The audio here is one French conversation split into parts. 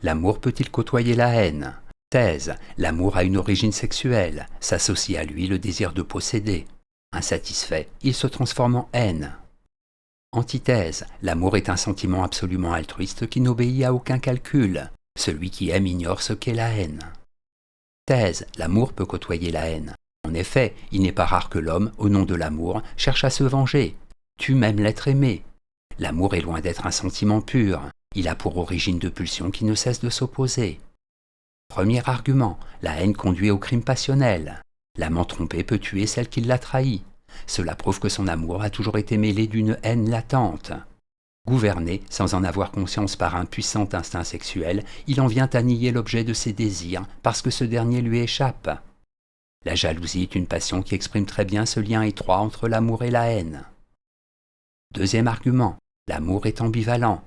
L'amour peut-il côtoyer la haine? Thèse. L'amour a une origine sexuelle, s'associe à lui le désir de posséder. Insatisfait, il se transforme en haine. Antithèse. L'amour est un sentiment absolument altruiste qui n'obéit à aucun calcul. Celui qui aime ignore ce qu'est la haine. Thèse. L'amour peut côtoyer la haine. En effet, il n'est pas rare que l'homme, au nom de l'amour, cherche à se venger. Tue même l'être aimé. L'amour est loin d'être un sentiment pur. Il a pour origine de pulsions qui ne cessent de s'opposer. Premier argument, la haine conduit au crime passionnel. L'amant trompé peut tuer celle qui l'a trahi. Cela prouve que son amour a toujours été mêlé d'une haine latente. Gouverné, sans en avoir conscience par un puissant instinct sexuel, il en vient à nier l'objet de ses désirs parce que ce dernier lui échappe. La jalousie est une passion qui exprime très bien ce lien étroit entre l'amour et la haine. Deuxième argument, l'amour est ambivalent.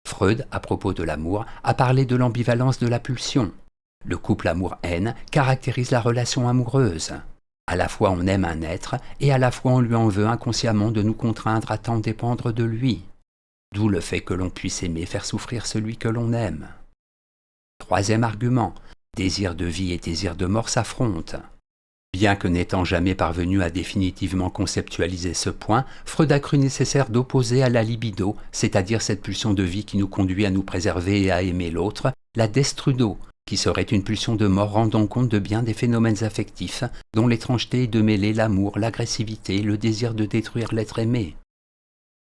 Freud, à propos de l'amour, a parlé de l'ambivalence de la pulsion. Le couple amour-haine caractérise la relation amoureuse. À la fois on aime un être et à la fois on lui en veut inconsciemment de nous contraindre à tant dépendre de lui. D'où le fait que l'on puisse aimer faire souffrir celui que l'on aime. Troisième argument, désir de vie et désir de mort s'affrontent. Bien que n'étant jamais parvenu à définitivement conceptualiser ce point, Freud a cru nécessaire d'opposer à la libido, c'est-à-dire cette pulsion de vie qui nous conduit à nous préserver et à aimer l'autre, la destrudo, qui serait une pulsion de mort rendant compte de bien des phénomènes affectifs, dont l'étrangeté est de mêler l'amour, l'agressivité et le désir de détruire l'être aimé.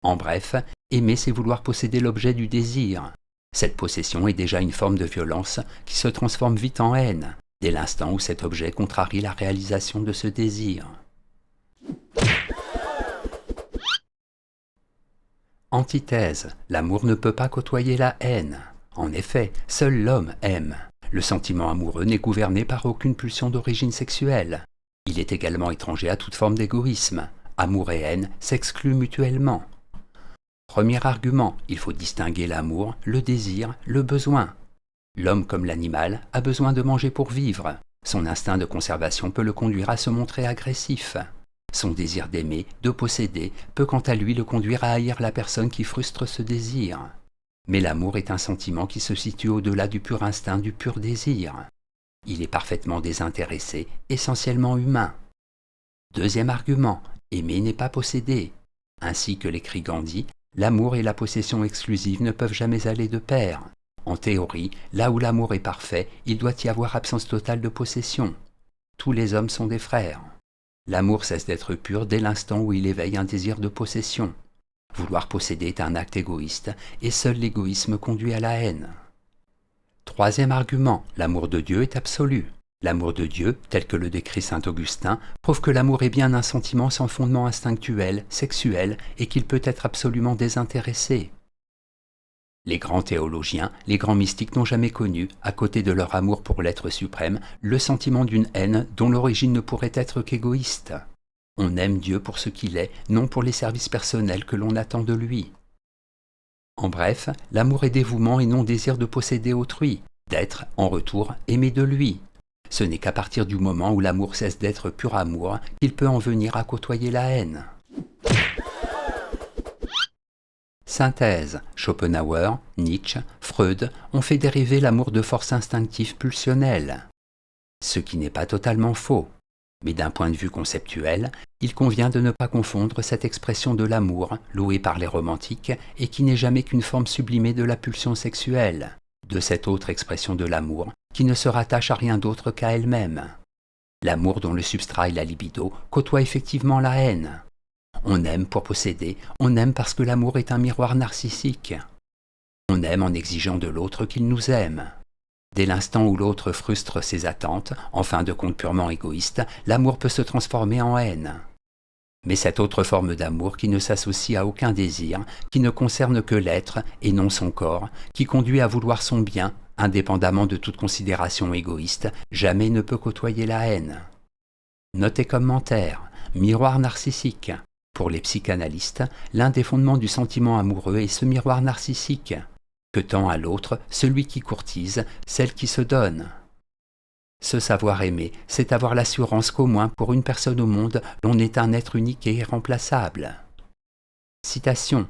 En bref, aimer c'est vouloir posséder l'objet du désir. Cette possession est déjà une forme de violence qui se transforme vite en haine, dès l'instant où cet objet contrarie la réalisation de ce désir. Antithèse. L'amour ne peut pas côtoyer la haine. En effet, seul l'homme aime. Le sentiment amoureux n'est gouverné par aucune pulsion d'origine sexuelle. Il est également étranger à toute forme d'égoïsme. Amour et haine s'excluent mutuellement. Premier argument, il faut distinguer l'amour, le désir, le besoin. L'homme comme l'animal a besoin de manger pour vivre. Son instinct de conservation peut le conduire à se montrer agressif. Son désir d'aimer, de posséder, peut quant à lui le conduire à haïr la personne qui frustre ce désir. Mais l'amour est un sentiment qui se situe au-delà du pur instinct, du pur désir. Il est parfaitement désintéressé, essentiellement humain. Deuxième argument, aimer n'est pas posséder. Ainsi que l'écrit Gandhi, l'amour et la possession exclusive ne peuvent jamais aller de pair. En théorie, là où l'amour est parfait, il doit y avoir absence totale de possession. Tous les hommes sont des frères. L'amour cesse d'être pur dès l'instant où il éveille un désir de possession. Vouloir posséder est un acte égoïste, et seul l'égoïsme conduit à la haine. Troisième argument, l'amour de Dieu est absolu. L'amour de Dieu, tel que le décrit saint Augustin, prouve que l'amour est bien un sentiment sans fondement instinctuel, sexuel, et qu'il peut être absolument désintéressé. Les grands théologiens, les grands mystiques n'ont jamais connu, à côté de leur amour pour l'être suprême, le sentiment d'une haine dont l'origine ne pourrait être qu'égoïste. On aime Dieu pour ce qu'il est, non pour les services personnels que l'on attend de lui. En bref, l'amour est dévouement et non désir de posséder autrui, d'être, en retour, aimé de lui. Ce n'est qu'à partir du moment où l'amour cesse d'être pur amour qu'il peut en venir à côtoyer la haine. Synthèse. Schopenhauer, Nietzsche, Freud ont fait dériver l'amour de forces instinctives pulsionnelles. Ce qui n'est pas totalement faux. Mais d'un point de vue conceptuel, il convient de ne pas confondre cette expression de l'amour, louée par les romantiques, et qui n'est jamais qu'une forme sublimée de la pulsion sexuelle, de cette autre expression de l'amour, qui ne se rattache à rien d'autre qu'à elle-même. L'amour dont le substrat est la libido côtoie effectivement la haine. On aime pour posséder, on aime parce que l'amour est un miroir narcissique. On aime en exigeant de l'autre qu'il nous aime. Dès l'instant où l'autre frustre ses attentes, en fin de compte purement égoïste, l'amour peut se transformer en haine. Mais cette autre forme d'amour qui ne s'associe à aucun désir, qui ne concerne que l'être et non son corps, qui conduit à vouloir son bien, indépendamment de toute considération égoïste, jamais ne peut côtoyer la haine. Notez commentaire, miroir narcissique. Pour les psychanalystes, l'un des fondements du sentiment amoureux est ce miroir narcissique, que tend à l'autre celui qui courtise, celle qui se donne. Se savoir aimer, c'est avoir l'assurance qu'au moins pour une personne au monde, l'on est un être unique et irremplaçable. Citation.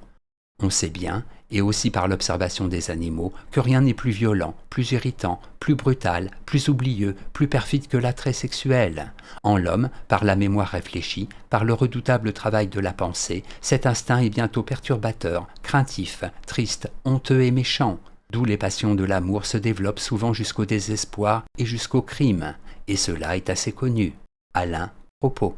On sait bien, et aussi par l'observation des animaux, que rien n'est plus violent, plus irritant, plus brutal, plus oublieux, plus perfide que l'attrait sexuel. En l'homme, par la mémoire réfléchie, par le redoutable travail de la pensée, cet instinct est bientôt perturbateur, craintif, triste, honteux et méchant. D'où les passions de l'amour se développent souvent jusqu'au désespoir et jusqu'au crime, et cela est assez connu. Alain Propos.